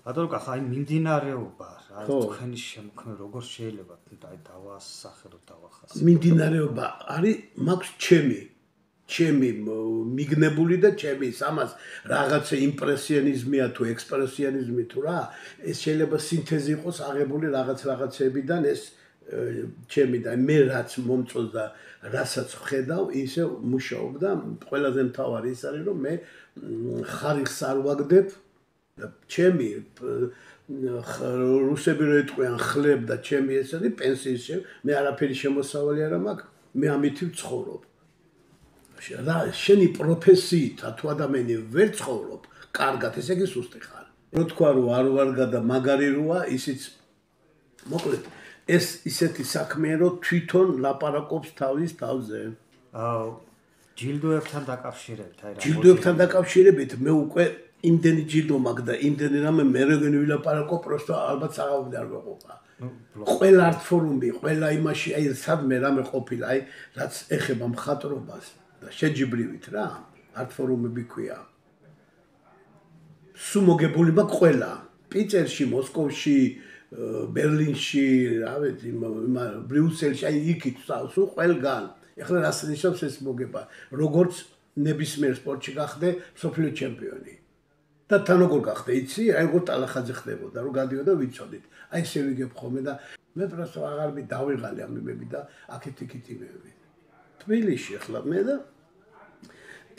ბატონო კახა, აი მიმდინარეობა რა თქვენი შემოქმედება როგორ შეიძლება აი დავასახელოთ დავახასიათოთ? მიმდინარეობა არის მაქვს ჩემი მიგნებული და ჩემი ამას რაღაცა იმპრესიონიზმია თუ ექსპრესიონიზმი თუ რა ეს შეიძლება სინთეზი იყოს აღებული რაღაცებიდან ეს ჩემი და მე რაც მომწონს და რასაც ვხედავ ისე მუშაობ და ყველაზე მთავარი ის არის რომ მე ხარისხს არ ვაგდებ და ჩემი რუსები რო იტყვიან ხლებ და ჩემი ეს არის პენსიის მე არაფერი შემოსავალი არ მაქვს მე ამითი ვცხოვრობ რა შენი პროფესიით თუ ადამიანი ვერ ცხოვრობ კარგად ესე იგი სუსტი ხარ რო თქვა რომ არ ვარგა და მაგარი როა ისიც მოკლედ ეს ისეთი საქმეა რომ თვითონ ლაპარაკობს თავის თავზე ჯილდოებთან დაკავშირებით აი რა ჯილდოებთან დაკავშირებით მე უკვე იმდენი ჯილდო მაქვს და იმდენი რამე მე როგორ ვილაპარაკო პროსტო ალბათ საღამომდე არ ვეყოფა ყველა არტ ფორუმი ყველა იმაში აი სადმე რამე ყოფილა აი რაც ეხება მხატვრობას და შეჯიბრივით რა არტ ფორუმები ქვია სულ მოგებული მაქვს ყველა პიტერში მოსკოვში ბერლინში რა ვიცი ბრიუსელში აი იქით სულ ყველგან ეხლა რას ნიშნავს ეს მოგება როგორც ნებისმიერ სპორტში გახდე მსოფლიო ჩემპიონი და თან როგორ გახდე იცი აი როგორ ტალახაძე ხდებოდა რომ გადიოდა ვიცოდით აი ესე ვიგებ ხოლმე და მე პროსტო აღარ დავიღალე ამ იმები და აქეთ იქით იმები თბილისში ახლა მე და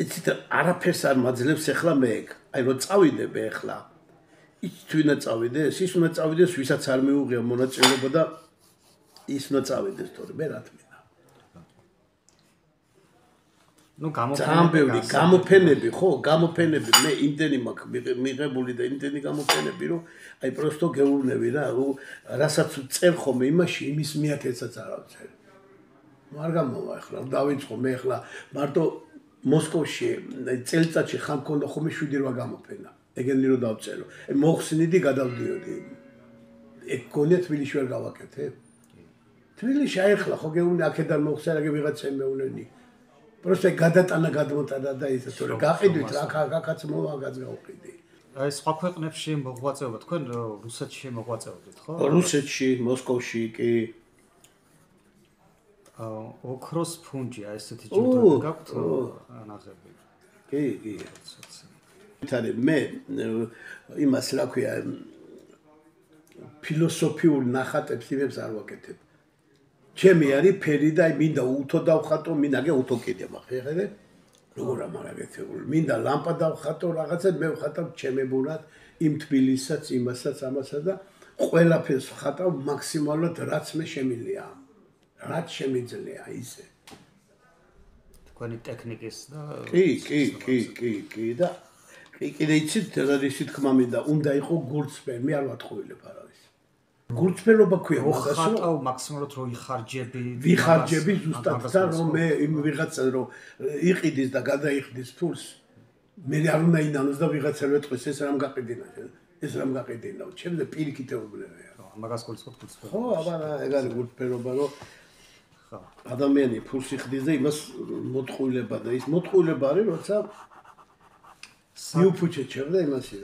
იცით არაფერს არ მაძლევს ახლა მე აი რომ წავიდებ ახლა ის თვითონ წავიდეს ის უნდა წავიდეს ვისაც არ მიუღია მონაწილეობა და ის უნდა წავიდეს თორე მე რა თქმა ნუ გამოფენები ხო გამოფენები მე იმდენი მაქვს მიღებული და იმდენი გამოფენები რომ აი პროსტო გეუბნები რა რასაც წერ ხომ იმაში იმის მიაკეცაც არ ავწერ არ გამოვა ახლა დავიწყო მე ახლა მარტო მოსკოვში წელიწადში ხან მქონდა ხოლმე 7-8 გამოფენა ეგენი რომ დავწერო მოხსნიდი გადავდიოდი ეგ გონია თბილისში ვერ გავაკეთე თბილისში აიხლა ხო გეუბნე აქედან მოხსნა რა ვიღაცა მეუნენი პროსტო გადატანა გადმოტანა და ისე თორე გაყიდვით აქაც მოვაგაც გავყიდი აი სხვა ქვეყნებში მოღვაწეობა თქვენ რუსეთში მოღვაწეობთ ხო რუსეთში მოსკოვში კი ოქროს ფუნჯი აი ესეთი ჯილდოები გაქვთ ანაღები კი თარი მე იმას რა ქვია ფილოსოფიურ ნახატებს იმებს არ ვაკეთებ ჩემი არის ფერი და მინდა უთო დავხატო მინდა უთო კიდე მახედე როგორ ამარაგეთებული მინდა ლამპა დავხატო რაღაცა მე ვხატავ ჩემებურად იმ თბილისსაც იმასაც ამასა და ყველაფერს ვხატავ მაქსიმალურად რაც მე შემიძლია რაც შემიძლია ისე თქვენი ტექნიკის და კი და კიდე იცით რა ისე თქმა მინდა უნდა იყო გულწრფელი მე არ ვატყუილებ არავის გულწრფელობა ქვია ხატავ მაქსიმალურად რო ვიხარჯები ზუსტად და რომ მე იმ ვიღაცა რომ იყიდის და გადაიხდის ფულს მე არ უნდა ინანოს და ვიღაცა რო ეტყვის ეს რამ გაყიდინა ჩემზე პირიქით ეუბნებია მაგას გულწრფელობ ხო აბა ეგ არის გულწრფელობა რომ ადამიანი ფულს იხდის და იმას მოტყუილება და ის მოტყუილება არის როცა მიუფუჩეთ და იმასი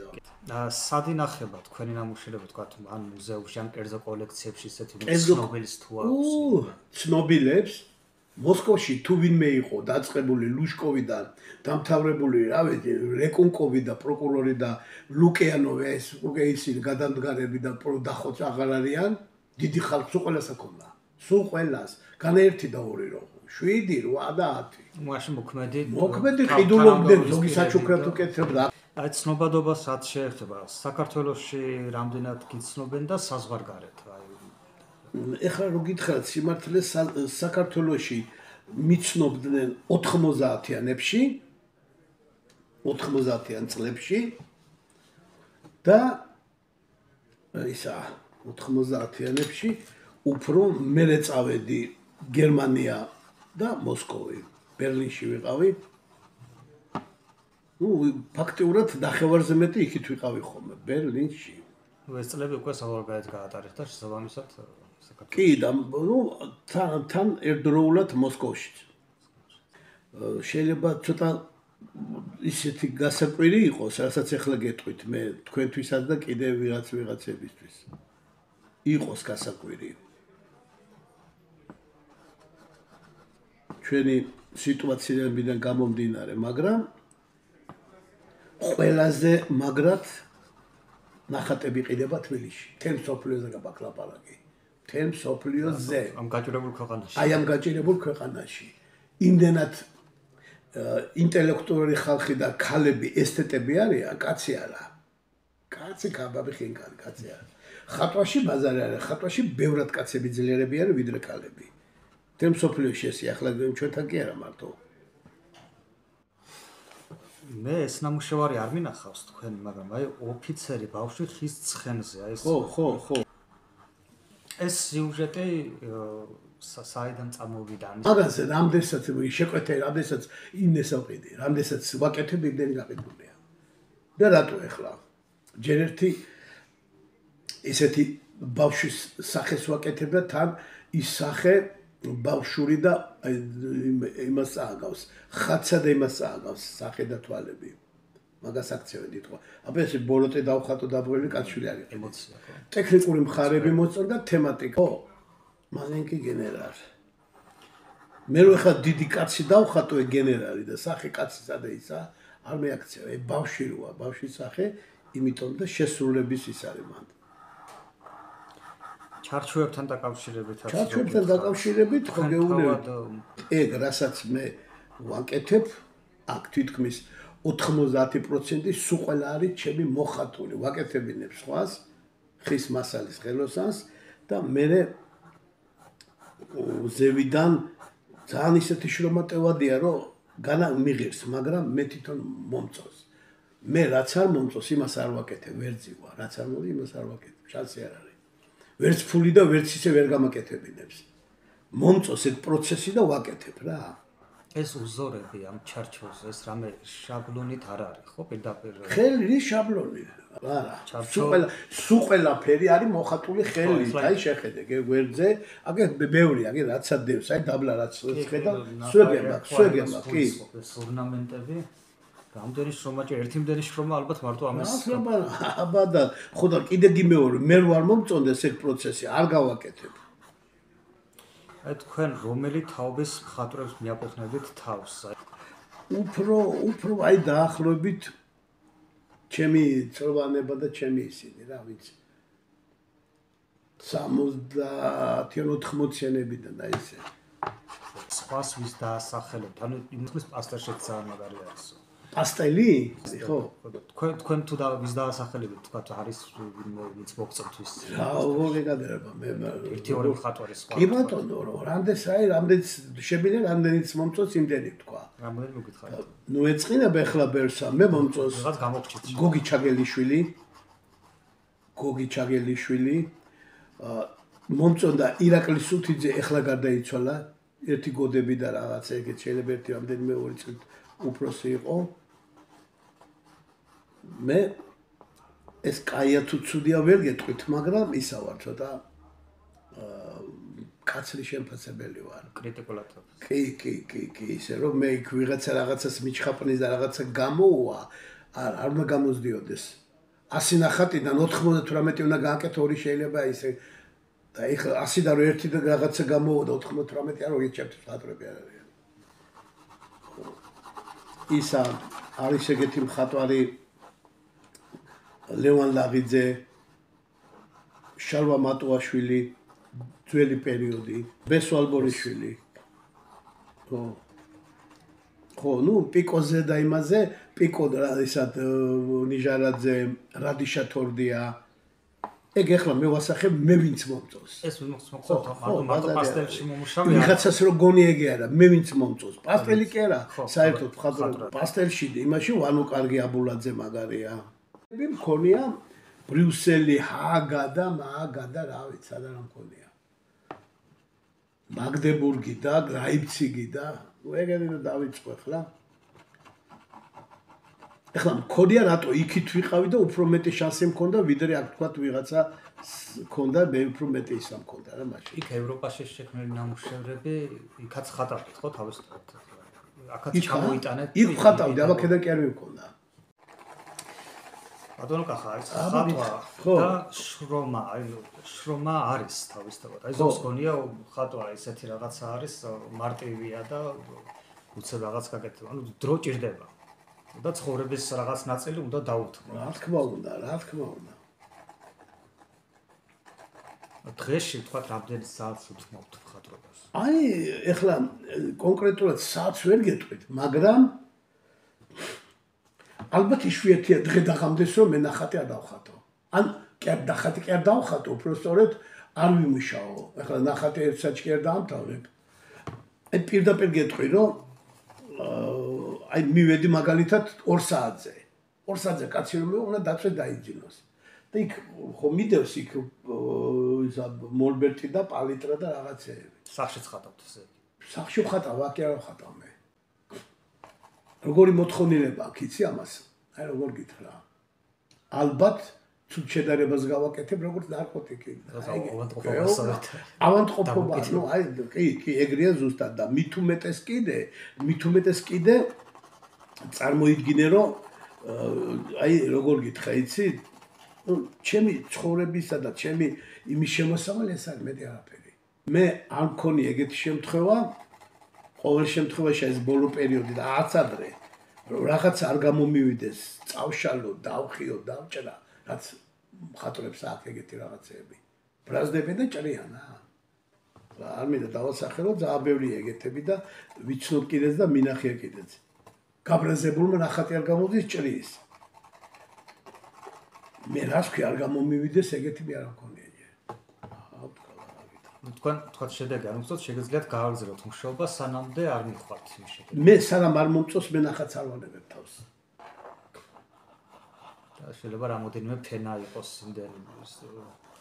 და სად ინახება თქვენი ნამუშევრები თქვა ან მუზეუმში ან კერძო კოლექციებში ისეთი ცნობილის თუ აქვს ცნობილებს მოსკოვში თუ ვინმე იყო დაწყებული ლუშკოვიდან დამთავრებული რა ვიცი რეკუნკოვი და პროკურორი და ლუკიანოვი ეს უკვე ისინი გადამდგარები და დახოც აღარ არიან დიდი ხალხს ყველას აქონდა სულ ყველას განერთი და ორი რო 7 8 და 10 მაშინ მოქმედი ყიდულობდნენ ზოგი საჩუქრად უკეთებდა აი ცნობადობა სად შეეხება საქართველოში რამდენად გიცნობენ და საზღვარგარეთ აი ეხლა რო გითხრათ სიმართლე საქართველოში მიცნობდნენ 90-იანებში 90-იან წლებში და ისა 90-იანებში უფრო მერე წავედი გერმანია და მოსკოვი ბერლინში ვიყავი ნუ ფაქტიურად ნახევარზე მეტი იქით ვიყავი ხოლმე ბერლინში ეს წლები უკვე საზღვარგარეთ გაატარეთ და შესაბამისად კი და ნუ თან ერთდროულად მოსკოვში შეიძლება ცოტა ისეთი გასაკვირი იყოს, რასაც ახლა გეტყვით მე თქვენთვისაც და კიდევ ვიღაცებისთვის. იყოს გასაკვირი. ჩვენი სიტუაციებიდან გამომდინარე, მაგრამ ყველაზე მაგრად ნახატები ყიდება თბილისში. თემ სოფლიოზე გაბაკლაპარაკი. თემ სოფლიოზე. ამ გაჭირებულ ქვეყანაში. აი ამ გაჭირებულ ქვეყანაში. იმდენად ინტელექტუალური ხალხი და ქალები ესთეტები არიან, კაცი არა. კაცი კაბაბი ხინკალი, კაცი არა. ხატვაში ბაზარი არა, ხატვაში ბევრად კაცები ძლიერები არიან ვიდრე ქალები. თემ სოფლიოში ესე ახლა ჩვენთან კი არა მარტო. მე ეს ნამუშევარი არ მინახავს თქვენ, მაგრამ აი ოფიცერი ბავშვი ხის ცხენზე, აი ეს ხო. ეს სიუჟეტი საიდან წამოვიდა? მაგაზე რამდენსაც შეკვეთე, რამდენსაც ინესავყიდი, რამდენსაც ვაკეთებ იმდენი გაყიდულია. და რატო ახლა? ჯერ ერთი ესეთი ბავშვის სახეს ვაკეთებ და თან ის სახე ბავშვური და იმას ააგავს, ხაცა და იმას ააგავს, სახე და თვალები. მაგას აქცევენ თქო. აბა ესე ბოლოტე დავხატო დაბრუნებული კაცშვილი არის. ემოცია, ხო. ტექნიკური მხარები მოწონდა და თემატიკა. ხო. მალენკი გენერალი. მე რო ხა დიდი კაცი დავხატო გენერალი და სახე კაცისა და ისა არ მეაქცევ. ბავშვი როა, ბავშვის სახე, იმიტომ და შესრულების ის არის მანდ. ჩარჩოებთან დაკავშირებით ჩარჩოებთან დაკავშირებით ხო გეუბნებით ეგ რასაც მე ვაკეთებ აქ თითქმის 90% სულ ყველა არის ჩემი მოხატული ვაკეთებინებ სხვას ხის მასალის ხელოსანს და მე ზევიდან ძალიან ისეთი შრომატევადია რომ განა მიღებს მაგრამ მე თვითონ მომწონს მე რაც არ მომწონს იმას არ ვაკეთებ ვერძი ვარ რაც არ მომწონს იმას არ ვაკეთებ შანსი არ არის ვერც ფული და ვერც ისე ვერ გამაკეთებინებს. მომწონს ეს პროცესი და ვაკეთებ რა. ეს უზორები ამ ჩარჩოზე, ეს რამე შაბლონით არ არის, ხო, პირდაპირ. ხელი შაბლონი. არა. სულ ყველაფერი არის მოხატული ხელით. აი შეხედე, გვერდზე, აგე ბევრი, აგე რაცა დევს, აი დაბლა რაც ხედა, სვეგება, კი. ეს ორნამენტები რამდენი შრომაჭი, ერთი მდენი შრომა ალბათ მარტო ამას. აბა და ხო და კიდე გიმეორე, მე ვარ მომწონდეს ეგ პროცესი, არ გავაკეთებ. აი თქვენ რომელი თაობის მხატვრებს მიაკუთვნებით თავს? უფრო აი დაახლოებით ჩემი წროვანება და ჩემი ისინი რა ვიცი. 70-80-იანებიდან და ისე. სხვას ვის დაასახელებთ? ანუ იმის პასტერშიც ძალიან მაგარი არისო. პასტელი? ხო. თქვენ თუ ვის დაასახელებთ, თქვათ არის ვინმე მოგწონთვის. რა მოგეგადერება მე ერთი-ორი მხატვარი სხვა. კი ბატონო, რამდენიც შეგვიძლია, რამდენიც მომწონს იმდენი თქვა. რამდენი მოგითხარით? ნუ ეწყინება ახლა ბერსა, მე მომწონს. რაღაც გამოგჭით. გოგი ჩაგელიშვილი. მომწონდა ირაკლი სუთიძე, ახლა გარდაიცვალა. ერთი გოდები და რაღაცა ეგეთ შეიძლება ერთი რამდენიმე ორი წელი უფროსი იყო. მე ეს კაია თუ ცუდია ვერ გეტყვით, მაგრამ ისა ვარ ცოტა კაცრი შემფასებელი ვარ. კრიტიკულად. კი, ისე რომ მე იქ ვიღაცა რაღაცას მიჩხაპნის და რაღაცა გამოუვა, არ უნდა გამოსდიოდეს. 100 ნახატიდან 98 უნდა გააკეთო, ორი შეიძლება ისე და ეხლა 100-დან ერთი და რაღაცა გამოუვა და 98 არ ორი ჩემთვის მხატვრები არ არიან. ისა არის ეგეთი მხატვარი ლევან ლაღიძე, შალვა მატუაშვილი, ძველი პერიოდი, ბესო ალბორიშვილი. ხო, ნუ პიკოზე და იმაზე, პიკო ისად ნიჟარაძე, რადიშა თორდია. ეგ ახლა მე ვასახებ, მე ვინც მომწონს. ეს მომწონს, მარტო პასტელში მომუშავე. ვიღაცას რო გონი ეგ არა, მე ვინც მომწონს. პასტელი კი არა, საერთოდ მხატვრობა. პასტელში იმაში ვანო კარგი აბულაძე მაგარია. მე მქონია ბრიუსელი, ჰაგა და მაგა და რა ვიცი, სადაც მქონია. მაგდებურგი და რაიბციგი და ეგენი და დავიწყო ახლა. ახლა მქონია რატო იქით ვიყავი და უფრო მეტი შანსი მქონდა ვიდრე აქ თქვა ვიღაცა მქონდა მე უფრო მეტი ისა მქონდა რა მაშინ. იქ ევროპაში შექმნილი ნამუშევრები იქაც ხატავთ ხო თავისთავად. აქაც ჩამოიტანეთ. იქ ვხატავდი, აბა ქედა კი არ მეკონდა. ბატონო კახა, ეს ხატვა და შრომა, შრომა არის თავისთავად. აი ზოგს გონია ხატვა ესეთი რაღაცა არის მარტივია და უცებ რაღაც გაკეთება. ანუ დრო ჭირდება. და ცხოვრების რაღაც ნაწილი უნდა დაუთმო. რა თქმა უნდა. დღეში თქვათ რამდენი საათს უთმობთ ხატვას? აი, ეხლა კონკრეტულად საათს ვერ გეტყვით, მაგრამ ალბათ იშვიათია დღე დაღამდეს რომ მე ნახატი არ დავხატო. ან კი არ ნახატი კი არ დავხატო, უბრალოდ არ ვიმუშაო. ეხლა ნახატი ერთ საათში კი არ დაამთავრებ. აი პირდაპირ გეტყვი რომ აი მივედი მაგალითად 2 საათზე. 2 საათზე კაცი რომ უნდა დაწვე დაიძინოს. და იქ ხო მიდევს იქ ისა მოლბერტი და პალიტრა და რაღაცეები. სახშიც ხატავთ ესე. სახში ვხატავ, აქ არ ვხატავ მე. როგორი მოთხოვნილება აქ იცი ამას? აი როგორ გითხრა. ალბათ თუ შედარებას გავაკეთებ როგორც ნარკოტიკი. ავანტყოფობა, ნუ აი კი ეგრეა ზუსტად და მით უმეტეს კიდე წარმოიდგინე რომ აი როგორ გითხრა იცი? ნუ ჩემი ცხოვრებისა და ჩემი იმის შემოსავალი ეს არის მეტი არაფერი. მე არ მქონი ეგეთი შემთხვევა, ყოველ შემთხვევაში ეს ბოლო პერიოდი და არც ადრე რაღაცა არ გამომივიდეს, წავშალო, დავხიო, დავჭრა, რაც მხატვრებს აქვს ეგეთი რაღაცეები. ბრაზდები და ჭრიანა. არ მინდა დავასახელო, ძალიან ბევრი ეგეთები და ვიცნობ კიდეც და მინახია კიდეც. გაბრაზებულმა ნახატი არ გამოდის ჭრის. მე რას ვქი არ გამომივიდეს ეგეთი მე არ მქონია. თქვენ შედეგი არ მოგწონთ, შეგიძლიათ გააგრძელოთ მუშაობა, სანამდე არ მიხვართ იმ შედეგს. მე სანამ არ მომწონს, მე ნახატს არ ვანებებ თავს. და შეიძლება რამოდენიმე ფენა იყოს იმდენ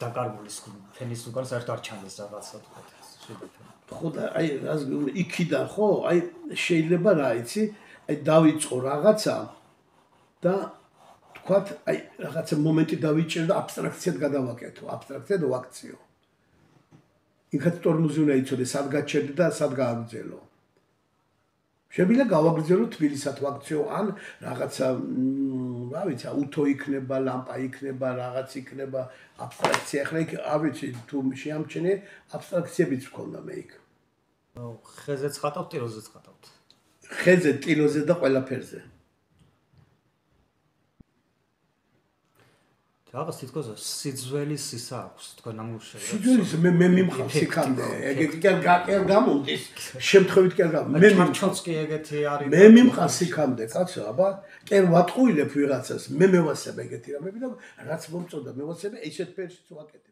დაკარგული ფენის უკან საერთოდ არ ჩანდეს რაღაცა თქვა შედეგი. ხო და აი რას იქიდან ხო, აი შეიძლება რა იცი, აი დავიწყო რაღაცა და თქვათ აი რაღაცა მომენტი დავიჭერ და აბსტრაქციად გადავაკეთო, აბსტრაქციად ვაქციო. იქაც ტორმუზი უნდა იცოდე, სად გაჩერდი და სად გააგრძელო. შემიძლია გავაგრძელო თბილისად ვაქციო, ან რაღაცა, რა ვიცი, უთო იქნება, ლამპა იქნება, რაღაც იქნება, აბსტრაქცია. ახლა იქ არ ვიცი თუ შეამჩნე, აბსტრაქციებიც მქონდა მე იქ. ხეზეც ხატავთ, ტილოზეც ხატავთ. ხეზე, ტილოზე და ყველაფერზე. რაღაც თითქოს სიძველის ისა აქვს თქვენ ნამუშევრებში. სიძველის მე მიმხავს იქამდე. ეგეთი კი არ გამომდის. შემთხვევით კი არ გამომდის. მე მარჩონც კი ეგეთი არის. მე მიმხავს იქამდე, კაცო, აბა, კი ვატყუილებ ვიღაცას, მე მევასებ ეგეთი რამები და რაც მომწონდა მევასებ, ესეთ ფერშიც ვაკეთებ.